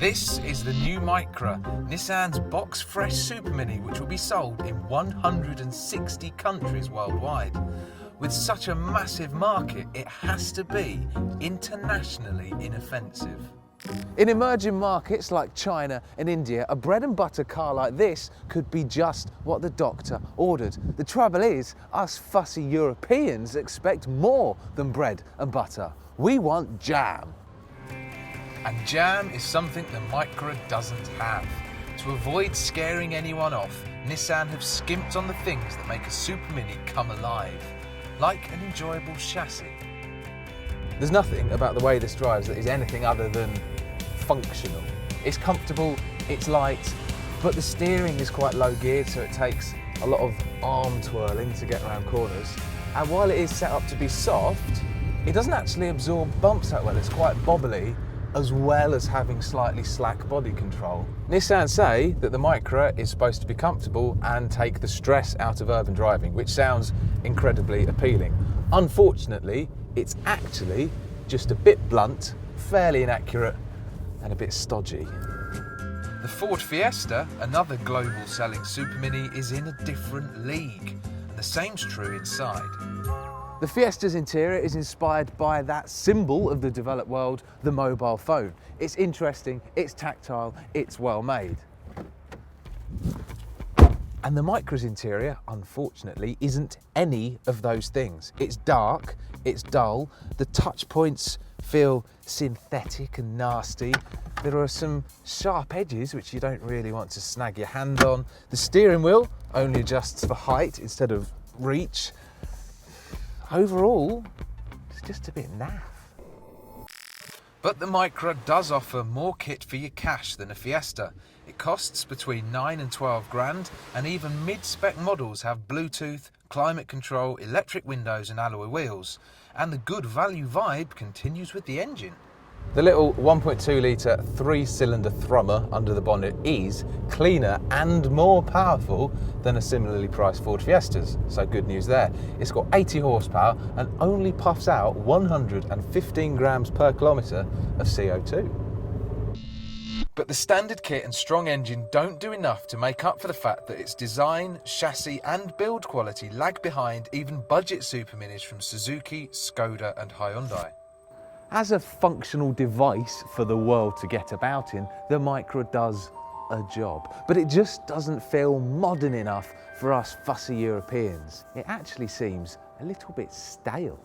This is the new Micra, Nissan's box-fresh Super Mini, which will be sold in 160 countries worldwide. With such a massive market, it has to be internationally inoffensive. In emerging markets like China and India, a bread and butter car like this could be just what the doctor ordered. The trouble is, us fussy Europeans expect more than bread and butter. We want jam. And jam is something the Micra doesn't have. To avoid scaring anyone off, Nissan have skimped on the things that make a Super Mini come alive, like an enjoyable chassis. There's nothing about the way this drives that is anything other than functional. It's comfortable, it's light, but the steering is quite low geared, so it takes a lot of arm twirling to get around corners. And while it is set up to be soft, it doesn't actually absorb bumps that well. It's quite bobbly, as well as having slightly slack body control. Nissan say that the Micra is supposed to be comfortable and take the stress out of urban driving, which sounds incredibly appealing. Unfortunately, it's actually just a bit blunt, fairly inaccurate, and a bit stodgy. The Ford Fiesta, another global selling Super Mini, is in a different league, and the same's true inside. The Fiesta's interior is inspired by that symbol of the developed world, the mobile phone. It's interesting, it's tactile, it's well made. And the Micra's interior, unfortunately, isn't any of those things. It's dark, it's dull, the touch points feel synthetic and nasty. There are some sharp edges which you don't really want to snag your hand on. The steering wheel only adjusts for height instead of reach. Overall, it's just a bit naff. But the Micra does offer more kit for your cash than a Fiesta. It costs between 9 and 12 grand, and even mid-spec models have Bluetooth, climate control, electric windows and alloy wheels. And the good value vibe continues with the engine. The little 1.2 litre 3-cylinder thrummer under the bonnet is cleaner and more powerful than a similarly priced Ford Fiestas, so good news there. It's got 80 horsepower and only puffs out 115 grams per kilometre of CO2. But the standard kit and strong engine don't do enough to make up for the fact that its design, chassis and build quality lag behind even budget Super Minis from Suzuki, Skoda and Hyundai. As a functional device for the world to get about in, the Micra does a job, but it just doesn't feel modern enough for us fussy Europeans. It actually seems a little bit stale.